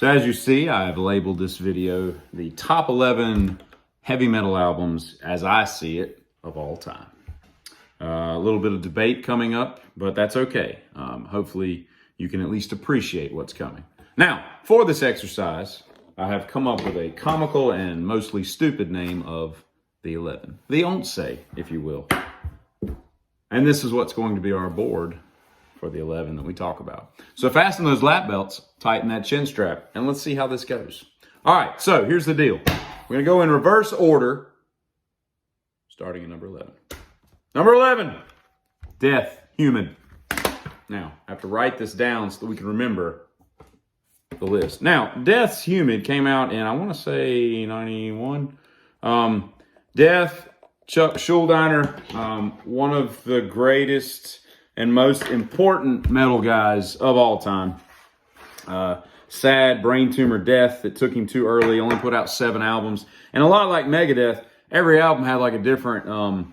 So as you see, I've labeled this video the top 11 heavy metal albums as I see it of all time. A little bit of debate coming up, but that's okay. Hopefully you can at least appreciate what's coming. Now, for this exercise, I have come up with a comical and mostly stupid name of the 11. The Once, if you will. And this is what's going to be our board for the 11 that we talk about. So fasten those lap belts, tighten that chin strap, and let's see how this goes. All right, so here's the deal. We're going to go in reverse order, starting at number 11. Number 11, Death, Humid. Now, I have to write this down so that we can remember the list. Now, Death's Humid came out in, I want to say, 91. Death, Chuck Schuldiner, one of the greatest and most important metal guys of all time. Sad brain tumor death that took him too early, only put out 7 albums. And a lot like Megadeth, every album had like a different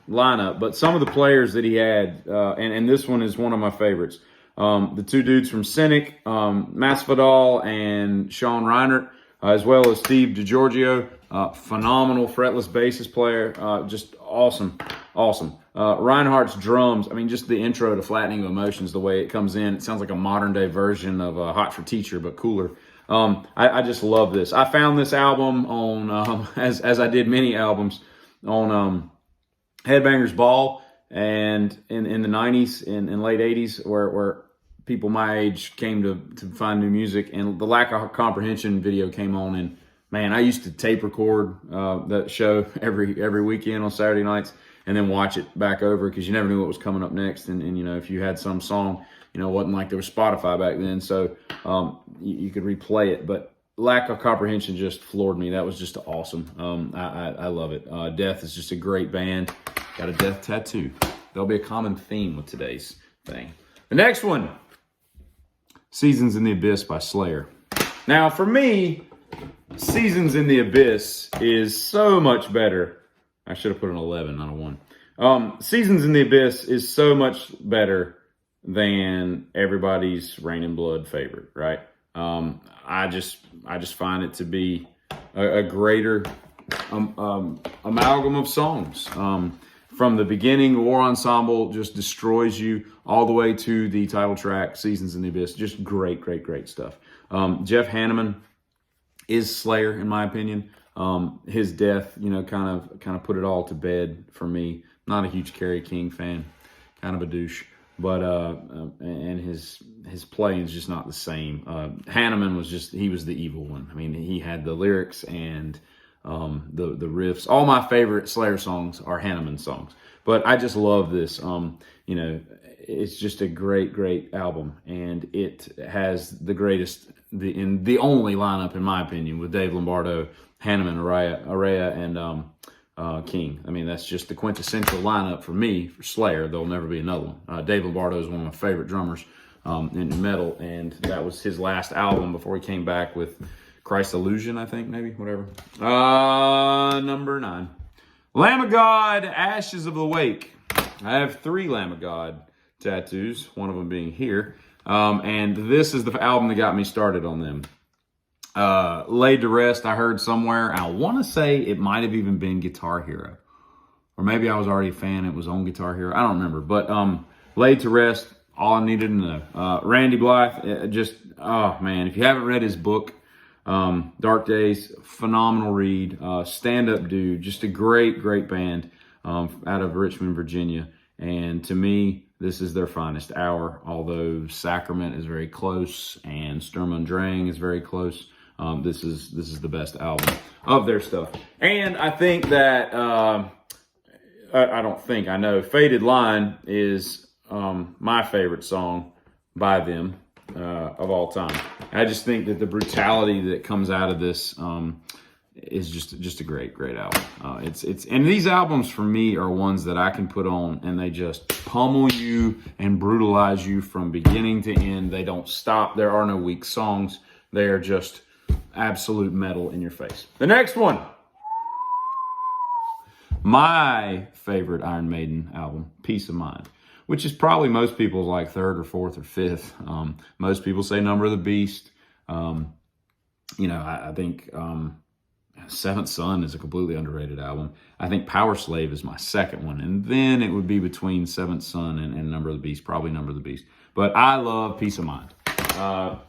lineup. But some of the players that he had, and this one is one of my favorites, the 2 dudes from Cynic, Mastodon and Sean Reinert, as well as Steve DiGiorgio, phenomenal fretless bassist player, just awesome. Reinhardt's drums, I mean, just the intro to Flattening of Emotions, the way it comes in, it sounds like a modern day version of Hot for Teacher, but cooler. I just love this. I found this album on, as I did many albums, on Headbangers Ball, and in the 90s and late 80s, where people my age came to find new music, and the Lack of Comprehension video came on, and man, I used to tape record that show every weekend on Saturday nights, and then watch it back over, because you never knew what was coming up next. And you know, if you had some song, you know, it wasn't like there was Spotify back then, so you could replay it. But Lack of Comprehension just floored me. That was just awesome. I love it. Death is just a great band. Got a death tattoo. There'll be a common theme with today's thing. The next one, Seasons in the Abyss by Slayer. Now, for me, Seasons in the Abyss is so much better. I should have put an 11, not a 1. Seasons in the Abyss is so much better than everybody's Rain and Blood favorite, right? I just find it to be a greater amalgam of songs. From the beginning, War Ensemble just destroys you, all the way to the title track, Seasons in the Abyss. Just great stuff. Jeff Hanneman is Slayer, in my opinion. His death, you know, kind of put it all to bed for me. Not a huge Kerry King fan, kind of a douche, but and his playing is just not the same. Hanneman he was the evil one. I mean, he had the lyrics and the riffs. All my favorite Slayer songs are Hanneman songs, but I just love this. You know, it's just a great album, and it has the only lineup, in my opinion, with Dave Lombardo, Hanneman, Araya, and King. I mean, that's just the quintessential lineup for me for Slayer. There'll never be another one. Dave Lombardo is one of my favorite drummers in metal, and that was his last album before he came back with Christ Illusion, I think, maybe, whatever. Number 9. Lamb of God, Ashes of the Wake. I have 3 Lamb of God tattoos, one of them being here. And this is the album that got me started on them. Laid to Rest, I heard somewhere. I want to say it might have even been Guitar Hero. Or maybe I was already a fan, it was on Guitar Hero. I don't remember. But Laid to Rest, all I needed to know. Randy Blythe, just, oh man, if you haven't read his book, Dark Days, phenomenal read. Stand-up dude, just a great band out of Richmond, Virginia. And to me, this is their finest hour, although Sacrament is very close and Sturm und Drang is very close. This is the best album of their stuff. And I think that, I know Faded Line is my favorite song by them of all time. I just think that the brutality that comes out of this is just a great album. And these albums for me are ones that I can put on and they just pummel you and brutalize you from beginning to end. They don't stop. There are no weak songs. They are just absolute metal in your face. The next one, my favorite Iron Maiden album, Peace of Mind, which is probably most people's like 3rd or 4th or 5th. Most people say Number of the Beast. I think Seventh Son is a completely underrated album. I think Power Slave is my second one. And then it would be between Seventh Son and Number of the Beast, probably Number of the Beast. But I love Peace of Mind.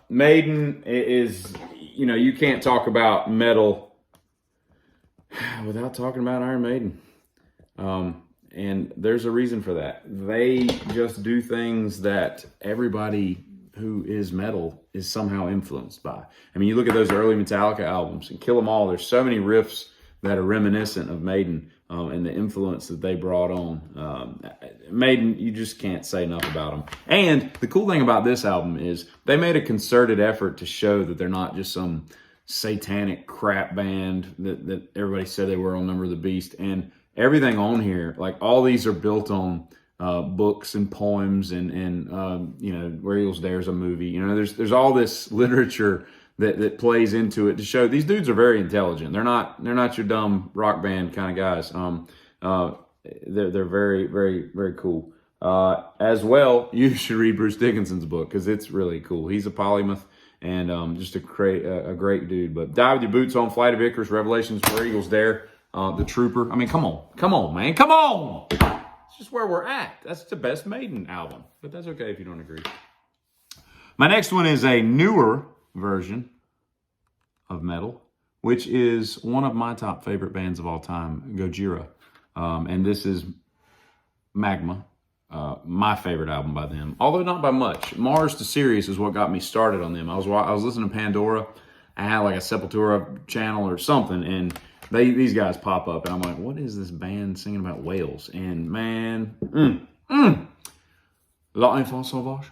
Maiden is, you can't talk about metal without talking about Iron Maiden. And there's a reason for that. They just do things that everybody who is metal is somehow influenced by. I mean, you look at those early Metallica albums and Kill 'Em All, there's so many riffs that are reminiscent of Maiden and the influence that they brought on. Maiden, you just can't say enough about them. And the cool thing about this album is they made a concerted effort to show that they're not just some satanic crap band that everybody said they were on Number of the Beast. And everything on here, like all these are built on books and poems and Where Eagles Dare is a movie. There's all this literature that plays into it to show these dudes are very intelligent. They're not your dumb rock band kind of guys. They're very, very, very cool. As well, you should read Bruce Dickinson's book because it's really cool. He's a polymath and just a great dude. But Die With Your Boots On, Flight of Icarus, Revelations, Where Eagles Dare, The Trooper. I mean, come on, man, come on! It's just where we're at. That's the best Maiden album, but that's okay if you don't agree. My next one is a newer version of metal, which is one of my top favorite bands of all time, Gojira. And this is Magma, my favorite album by them, although not by much. Mars to Sirius is what got me started on them. I was listening to Pandora. I had like a Sepultura channel or something, and these guys pop up, and I'm like, what is this band singing about whales? And man, L'Enfant Sauvage,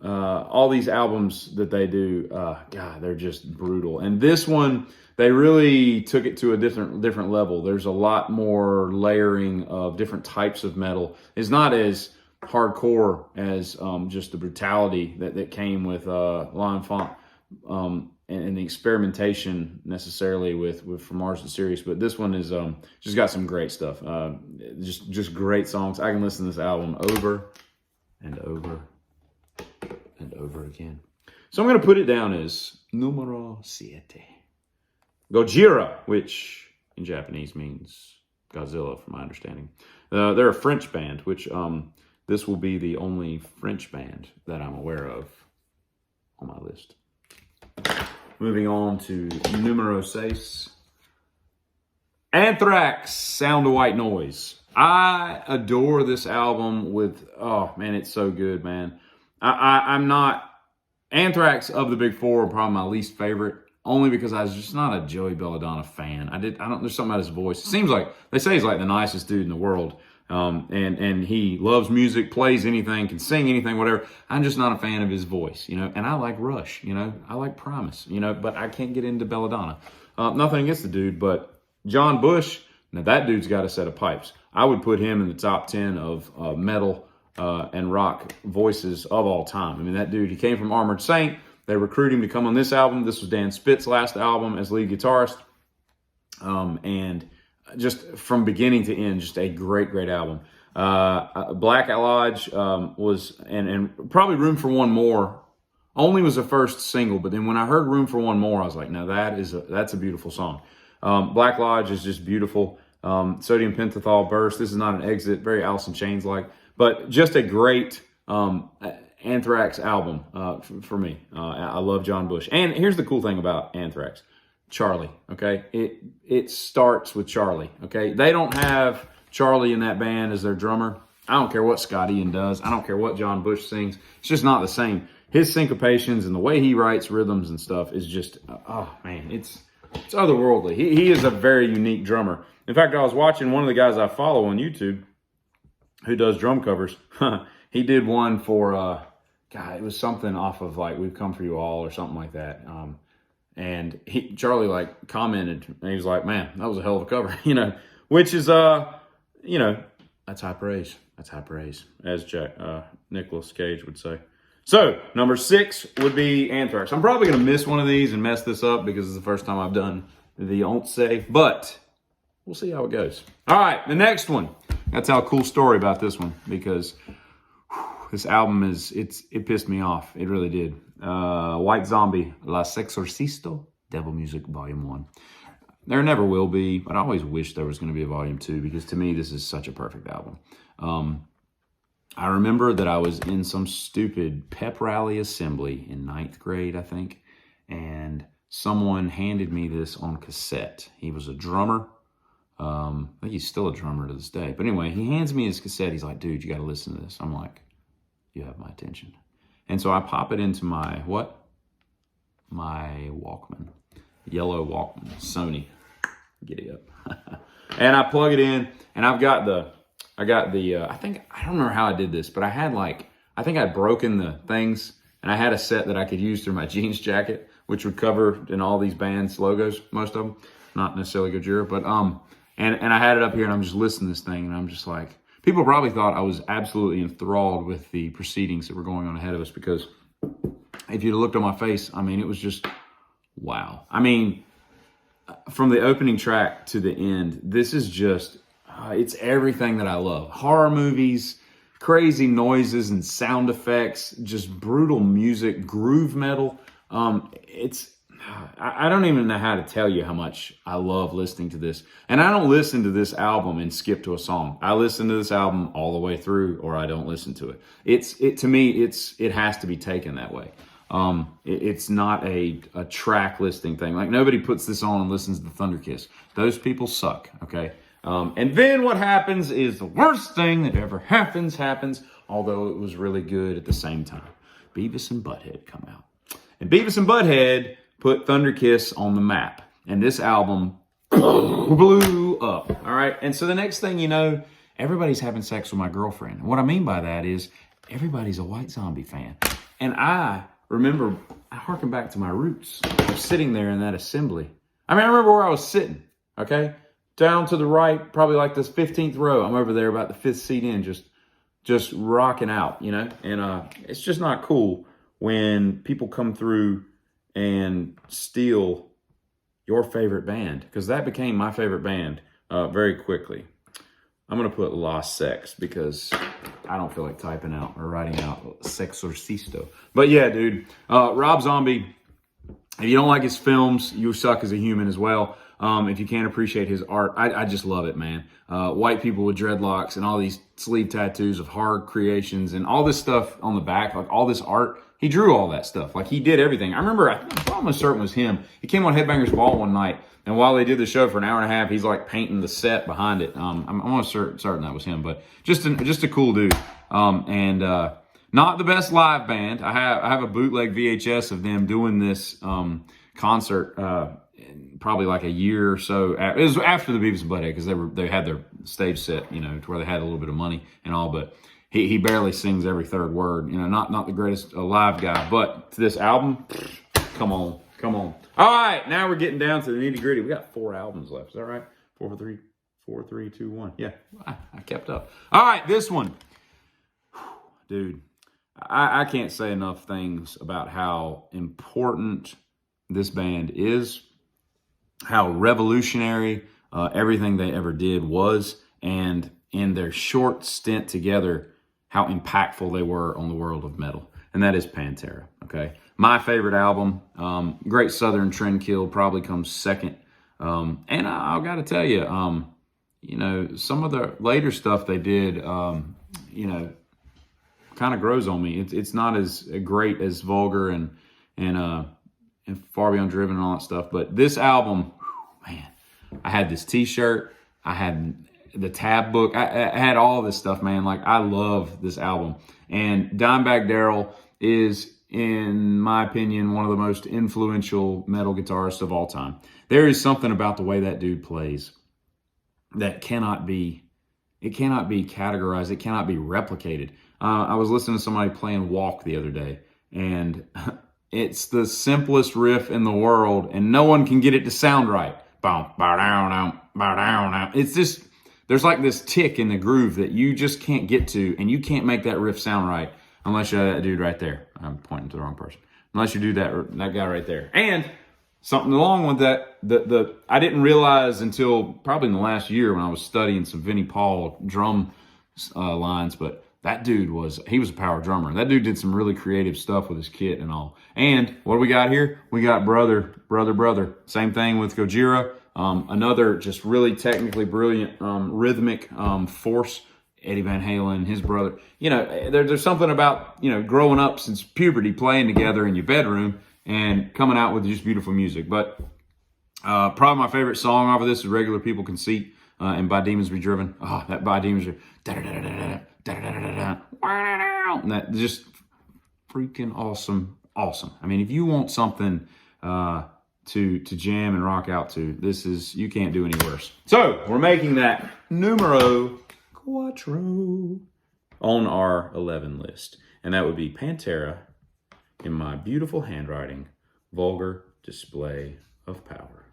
all these albums that they do, God, they're just brutal. And this one, they really took it to a different level. There's a lot more layering of different types of metal. It's not as hardcore as just the brutality that came with L'Enfant and the experimentation necessarily with From Mars to Sirius. But this one is just got some great stuff. Just great songs. I can listen to this album over and over and over again. So I'm going to put it down as numero siete. Gojira, which in Japanese means Godzilla, from my understanding. They're a French band, which this will be the only French band that I'm aware of on my list. Moving on to numero seis. Anthrax, Sound of White Noise. I adore this album oh man, it's so good, man. I'm not, Anthrax of the big four are probably my least favorite, only because I was just not a Joey Belladonna fan. There's something about his voice. It seems like, they say he's like the nicest dude in the world. And he loves music, plays anything, can sing anything, whatever. I'm just not a fan of his voice, and I like Rush, I like Primus, but I can't get into Belladonna. Nothing against the dude, but John Bush, now that dude's got a set of pipes. I would put him in the top 10 of metal and rock voices of all time. I mean, that dude, he came from Armored Saint. They recruited him to come on this album. This was Dan Spitz's last album as lead guitarist. And just from beginning to end, just a great, great album. Black Lodge was, and probably Room for One More, only was the first single, but then when I heard Room for One More, I was like, no, that's a beautiful song. Black Lodge is just beautiful. Sodium Pentothal Burst, this is not an Exit, very Alice in Chains-like, but just a great Anthrax album for me. I love John Bush. And here's the cool thing about Anthrax. Charlie, okay? It starts with Charlie, okay? They don't have Charlie in that band as their drummer. I don't care what Scott Ian does. I don't care what John Bush sings. It's just not the same. His syncopations and the way he writes rhythms and stuff is just, oh man, it's otherworldly. He is a very unique drummer. In fact, I was watching one of the guys I follow on YouTube who does drum covers. He did one for, God, it was something off of like We've Come For You All or something like that. And Charlie like commented, and he was like, man, that was a hell of a cover, which is, that's high praise. That's high praise, as Nicolas Cage would say. So, number 6 would be Anthrax. I'm probably going to miss one of these and mess this up because it's the first time I've done the Once, but we'll see how it goes. All right, the next one. That's how a cool story about this one, because this album it pissed me off. It really did. White Zombie, La Sexorcisto. Devil Music Volume 1. There never will be, but I always wish there was going to be a Volume 2 because to me, this is such a perfect album. I remember that I was in some stupid pep rally assembly in 9th grade, I think, and someone handed me this on cassette. He was a drummer. I think he's still a drummer to this day. But anyway, he hands me his cassette. He's like, dude, you got to listen to this. I'm like, you have my attention. And so I pop it into my, what? My Walkman. Yellow Walkman. Sony. Giddy up. And I plug it in, and I don't remember how I did this, but I think I'd broken the things, and I had a set that I could use through my jeans jacket, which would cover in all these bands' logos, most of them, not necessarily Gojira, but, and I had it up here, and I'm just listening to this thing, and I'm just like, people probably thought I was absolutely enthralled with the proceedings that were going on ahead of us, because if you'd looked on my face, I mean, it was just, wow. I mean, from the opening track to the end, this is just, it's everything that I love. Horror movies, crazy noises and sound effects, just brutal music, groove metal. I don't even know how to tell you how much I love listening to this. And I don't listen to this album and skip to a song. I listen to this album all the way through, or I don't listen to it. To me, it has to be taken that way. It's not a track listing thing. Like, nobody puts this on and listens to Thunder Kiss. Those people suck, okay? And then what happens is the worst thing that ever happens, although it was really good at the same time. Beavis and Butthead come out. And Beavis and Butthead put Thunder Kiss on the map. And this album blew up, all right? And so the next thing you know, everybody's having sex with my girlfriend. And what I mean by that is everybody's a White Zombie fan. And I harken back to my roots of sitting there in that assembly. I mean, I remember where I was sitting, okay? Down to the right, probably like this 15th row. I'm over there about the 5th seat in, just rocking out, you know? And it's just not cool when people come through and steal your favorite band, because that became my favorite band very quickly. I'm going to put Lost Sex because I don't feel like typing out or writing out Sexorcisto. But yeah, dude, Rob Zombie, if you don't like his films, you suck as a human as well. If you can't appreciate his art, I just love it, man. White people with dreadlocks and all these sleeve tattoos of hard creations and all this stuff on the back, like all this art. He drew all that stuff. Like, he did everything. I remember, I'm almost certain it was him. He came on Headbangers Ball one night, and while they did the show for an hour and a half, he's like painting the set behind it. I'm almost certain that was him, but just a cool dude. Not the best live band. I have a bootleg VHS of them doing this concert probably like a year or so. It was after the Beavis and Butthead, because they had their stage set, you know, to where they had a little bit of money and all, but he barely sings every third word. You know, not the greatest live guy, but to this album, come on. All right, now we're getting down to the nitty gritty. We got 4 albums left. Is that right? 4, 3, 2, 1. Yeah, I kept up. All right, this one, dude. I can't say enough things about how important this band is, how revolutionary everything they ever did was, and in their short stint together, how impactful they were on the world of metal. And that is Pantera, okay? My favorite album, Great Southern Trendkill, probably comes second. And I've got to tell you, you know, some of the later stuff they did, you know, kind of grows on me. It's not as great as Vulgar and Far Beyond Driven and all that stuff. But this album, man, I had this T-shirt. I had the tab book. I had all this stuff, man. Like, I love this album. And Dimebag Darrell is, in my opinion, one of the most influential metal guitarists of all time. There is something about the way that dude plays that cannot be categorized. It cannot be replicated. I was listening to somebody playing Walk the other day, and it's the simplest riff in the world, and no one can get it to sound right. It's just, there's like this tick in the groove that you just can't get to, and you can't make that riff sound right unless you're that dude right there. I'm pointing to the wrong person. Unless you do that guy right there. And something along with that, I didn't realize until probably in the last year when I was studying some Vinnie Paul drum lines, but that dude he was a power drummer. That dude did some really creative stuff with his kit and all. And what do we got here? We got Brother. Same thing with Gojira. Another just really technically brilliant rhythmic force. Eddie Van Halen, his brother. You know, there's something about, you know, growing up since puberty, playing together in your bedroom and coming out with just beautiful music. But probably my favorite song off of this is Regular People Conceit and By Demons Be Driven. Oh, that By Demons Be Driven. That just freaking awesome. I mean, if you want something to jam and rock out to, you can't do any worse. So we're making that numero quattro on our 11 list, and that would be Pantera in my beautiful handwriting, Vulgar Display of Power.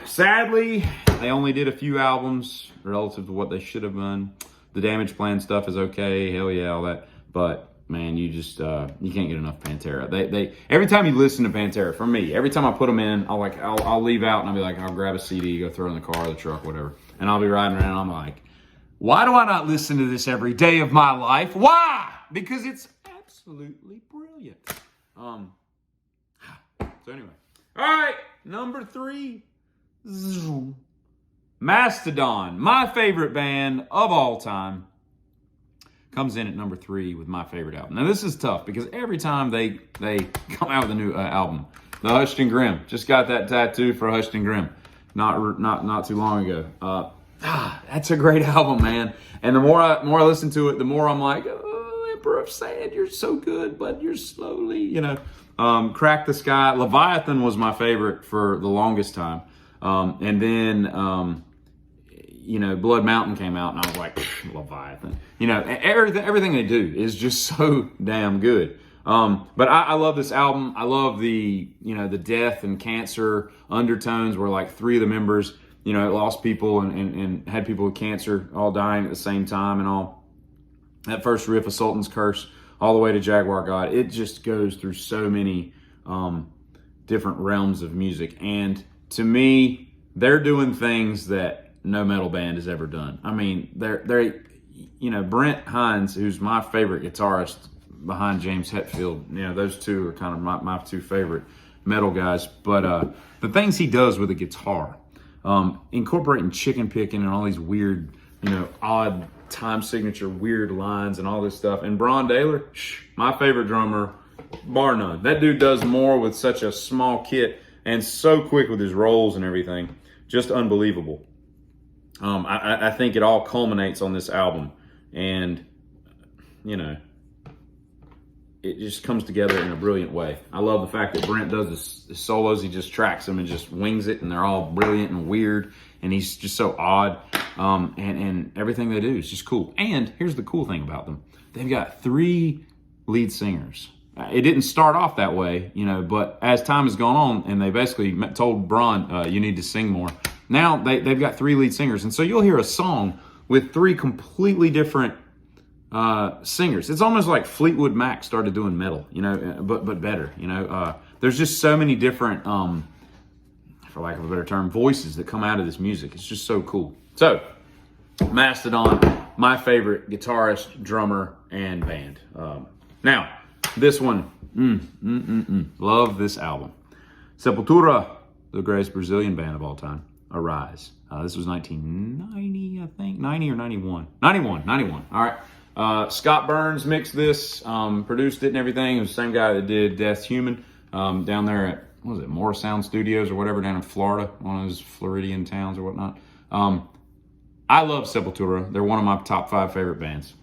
Sadly, they only did a few albums relative to what they should have done. The Damage Plan stuff is okay, hell yeah, all that. But man, you just you can't get enough Pantera. They every time you listen to Pantera, for me, every time I put them in, I'll leave out and I'll be like, I'll grab a CD, go throw it in the car, the truck, whatever, and I'll be riding around. I'm like, why do I not listen to this every day of my life? Why? Because it's absolutely brilliant. So anyway, all right, number 3. Mastodon, my favorite band of all time, comes in at number 3 with my favorite album. Now this is tough because every time they come out with a new album, the Hushed and Grim, just got that tattoo for Hushed and Grim, not too long ago. That's a great album, man. And the more I listen to it, the more I'm like, oh, Emperor of Sand, you're so good, but you're slowly, you know. Crack the Sky, Leviathan was my favorite for the longest time. And then, you know, Blood Mountain came out, and I was like, Leviathan. You know, everything they do is just so damn good. But I love this album. I love the death and cancer undertones where like 3 of the members, you know, lost people and had people with cancer all dying at the same time and all. That first riff of Sultan's Curse all the way to Jaguar God, it just goes through so many different realms of music. And to me, they're doing things that no metal band has ever done. I mean, they're you know, Brent Hines, who's my favorite guitarist behind James Hetfield, you know, those two are kind of my 2 favorite metal guys. But the things he does with a guitar, incorporating chicken picking and all these weird, you know, odd time signature, weird lines and all this stuff. And Bron Daler, my favorite drummer, bar none. That dude does more with such a small kit and so quick with his rolls and everything. Just unbelievable. I think it all culminates on this album, and you know, it just comes together in a brilliant way. I love the fact that Brent does the solos. He just tracks them and just wings it, and they're all brilliant and weird, and he's just so odd. And everything they do is just cool. And here's the cool thing about them. They've got 3 lead singers. It didn't start off that way, you know, but as time has gone on and they basically told Bron, you need to sing more. Now they've got 3 lead singers. And so you'll hear a song with 3 completely different singers. It's almost like Fleetwood Mac started doing metal, you know, but better, you know. There's just so many different, for lack of a better term, voices that come out of this music. It's just so cool. So, Mastodon, my favorite guitarist, drummer, and band. Now, this one, love this album. Sepultura, the greatest Brazilian band of all time, Arise. This was 1990, I think, 90 or 91? 91, all right. Scott Burns mixed this, produced it and everything. It was the same guy that did Death Human down there at, what was it, Morrisound Studios or whatever down in Florida, one of those Floridian towns or whatnot. I love Sepultura. They're one of my top 5 favorite bands.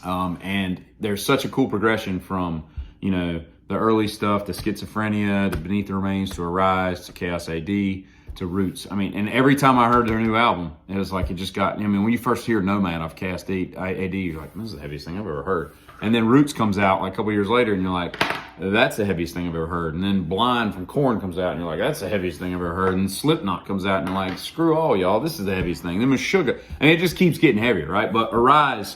And there's such a cool progression from, you know, the early stuff, to Schizophrenia, to Beneath the Remains, to Arise, to Chaos AD, to Roots. I mean, and every time I heard their new album, it was like it just got, I mean, when you first hear Nomad off Chaos AD, you're like, this is the heaviest thing I've ever heard. And then Roots comes out like a couple years later, and you're like, that's the heaviest thing I've ever heard. And then Blind from Korn comes out, and you're like, that's the heaviest thing I've ever heard. And Slipknot comes out, and you're like, screw all y'all, this is the heaviest thing. Then Meshuggah, and it just keeps getting heavier, right? But Arise,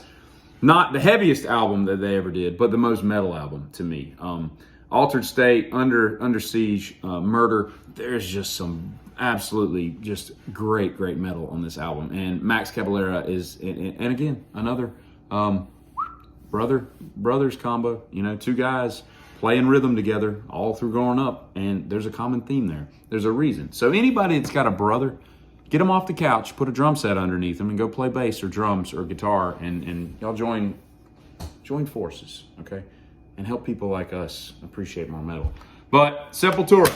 not the heaviest album that they ever did, but the most metal album to me. Altered State, Under Siege, Murder. There's just some absolutely just great metal on this album. And Max Cavalera is, and again, another brothers combo. You know, two guys playing rhythm together all through growing up, and there's a common theme there. There's a reason. So anybody that's got a brother, get them off the couch, put a drum set underneath them, and go play bass or drums or guitar, and y'all join forces, okay? And help people like us appreciate more metal. But Sepultura,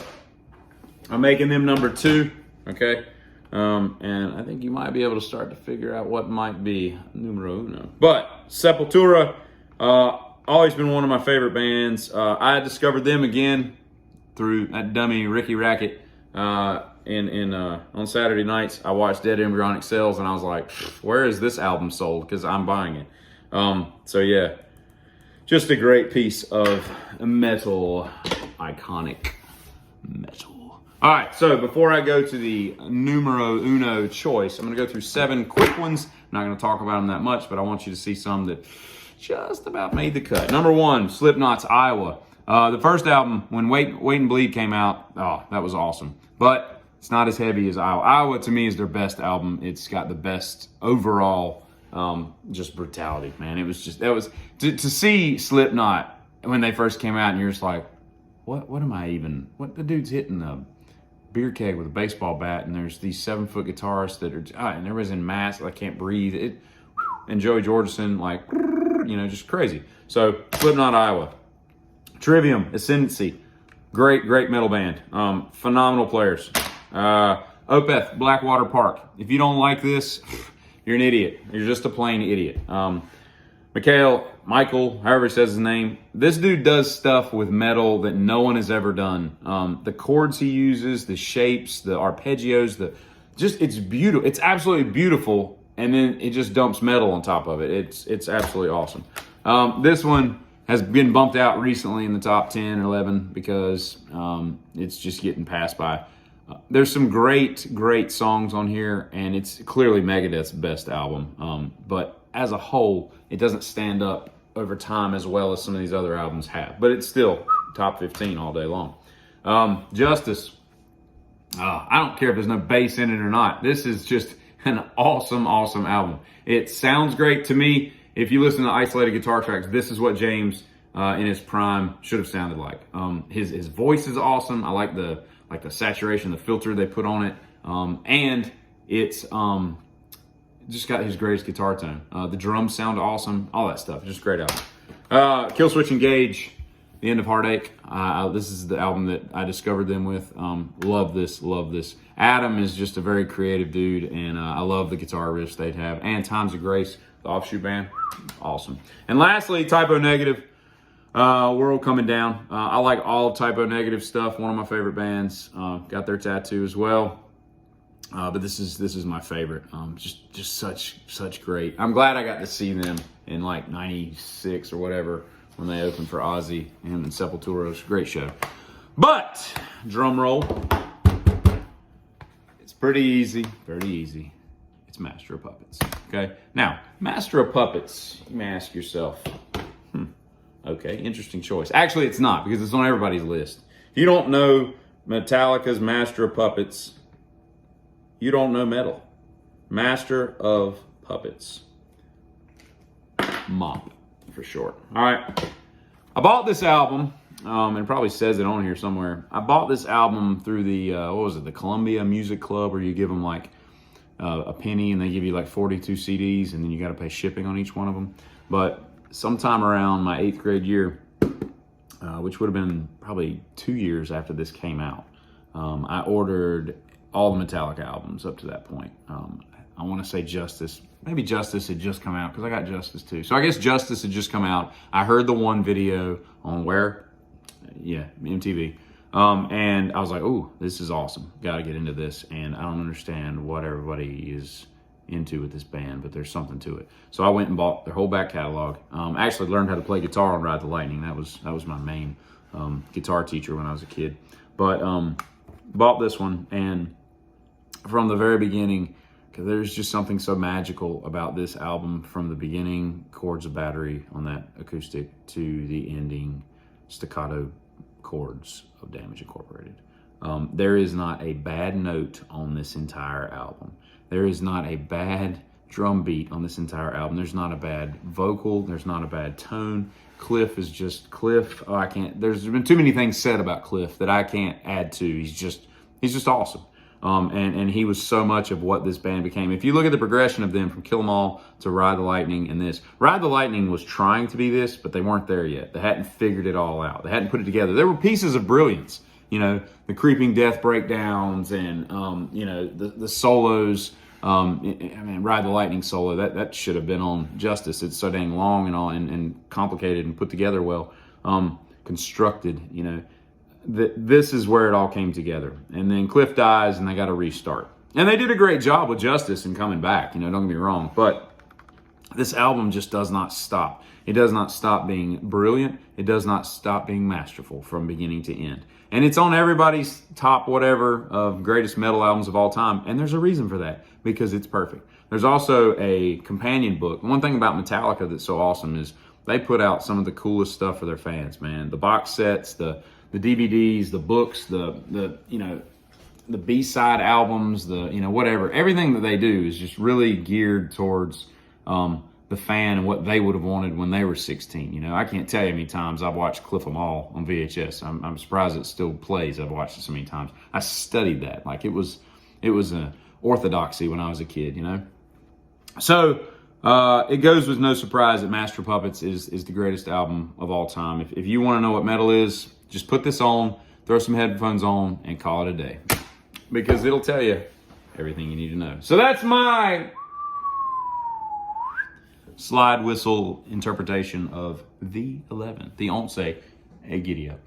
I'm making them number 2, okay? And I think you might be able to start to figure out what might be numero uno. But Sepultura, always been one of my favorite bands. I discovered them again through that dummy Ricky Rackett. On Saturday nights, I watched Dead Embryonic Cells, and I was like, where is this album sold? Because I'm buying it. So yeah, just a great piece of metal, iconic metal. All right, so before I go to the numero uno choice, I'm going to go through 7 quick ones. I'm not going to talk about them that much, but I want you to see some that just about made the cut. Number 1, Slipknot's Iowa. The first album, when Wait and Bleed came out, oh, that was awesome. But it's not as heavy as Iowa. Iowa, to me, is their best album. It's got the best overall just brutality, man. It was just, to see Slipknot when they first came out, and you're just like, what am I even, what, the dude's hitting a beer keg with a baseball bat, and there's these 7-foot guitarists that are, and everybody's in masks, I can't breathe. And Joey Jordison, like, you know, just crazy. So, Slipknot, Iowa. Trivium, Ascendancy. Great metal band. Phenomenal players. Opeth, Blackwater Park. If you don't like this, you're an idiot. You're just a plain idiot. Michael, however he says his name. This dude does stuff with metal that no one has ever done. The chords he uses, the shapes, the arpeggios, it's beautiful. It's absolutely beautiful. And then it just dumps metal on top of it. It's absolutely awesome. This one has been bumped out recently in the top 10 or 11 because it's just getting passed by. There's some great songs on here, and it's clearly Megadeth's best album. But as a whole, it doesn't stand up over time as well as some of these other albums have. But it's still top 15 all day long. Justice. I don't care if there's no bass in it or not. This is just an awesome album. It sounds great to me. If you listen to isolated guitar tracks, this is what James in his prime should have sounded like. His voice is awesome. I like the saturation, the filter they put on it, and it's just got his greatest guitar tone. The drums sound awesome. All that stuff, just great album. Killswitch Engage, The End of Heartache. This is the album that I discovered them with. Love this. Adam is just a very creative dude, and I love the guitar riffs they'd have. And Times of Grace, the offshoot band, awesome. And lastly, Typo Negative, World Coming Down. I like all Typo Negative stuff. One of my favorite bands. Got their tattoo as well. But this is my favorite. Just such great. I'm glad I got to see them in like '96 or whatever when they opened for Ozzy and Sepultura. It was a great show. But drum roll. It's pretty easy. It's Master of Puppets. Okay. Now, Master of Puppets. You may ask yourself. Okay, interesting choice. Actually, it's not, because it's on everybody's list. If you don't know Metallica's Master of Puppets, you don't know metal. Master of Puppets. MOP, for short. All right. I bought this album, and it probably says it on here somewhere. I bought this album through the, the Columbia Music Club, where you give them like a penny, and they give you like 42 CDs, and then you got to pay shipping on each one of them. But sometime around my 8th grade year, which would have been probably 2 years after this came out, I ordered all the Metallica albums up to that point. I want to say Justice. Maybe Justice had just come out, because I got Justice too. So I guess Justice had just come out. I heard the one video on where? Yeah, MTV. And I was like, ooh, this is awesome. Got to get into this. And I don't understand what everybody is into with this band, but there's something to it. So I went and bought their whole back catalog. Actually learned how to play guitar on Ride the Lightning. That was my main guitar teacher when I was a kid. But bought this one, and from the very beginning, there's just something so magical about this album from the beginning, chords of Battery on that acoustic, to the ending staccato chords of Damage Incorporated. There is not a bad note on this entire album. There is not a bad drum beat on this entire album. There's not a bad vocal. There's not a bad tone. Cliff is just Cliff. Oh, I can't. There's been too many things said about Cliff that I can't add to. He's just awesome. And he was so much of what this band became. If you look at the progression of them from Kill 'Em All to Ride the Lightning and this, Ride the Lightning was trying to be this, but they weren't there yet. They hadn't figured it all out. They hadn't put it together. There were pieces of brilliance, you know, the creeping death breakdowns and, you know, the solos. I mean, Ride the Lightning solo, that should have been on Justice. It's so dang long and all and complicated and put together well, constructed, you know. This is where it all came together. And then Cliff dies and they got to restart. And they did a great job with Justice and coming back, you know, don't get me wrong. But this album just does not stop. It does not stop being brilliant. It does not stop being masterful from beginning to end. And it's on everybody's top whatever of greatest metal albums of all time. And there's a reason for that, because it's perfect. There's also a companion book. One thing about Metallica that's so awesome is they put out some of the coolest stuff for their fans, man. The box sets, the DVDs, the books, the you know, the B-side albums, the, you know, whatever. Everything that they do is just really geared towards the fan and what they would have wanted when they were 16. You know, I can't tell you how many times I've watched Cliff 'Em All on VHS. I'm surprised it still plays. I've watched it so many times. I studied that. Like it was an orthodoxy when I was a kid, you know? So it goes with no surprise that Master Puppets is the greatest album of all time. If you want to know what metal is, just put this on, throw some headphones on, and call it a day. Because it'll tell you everything you need to know. So that's my slide whistle interpretation of the 11. The Once, a giddy up.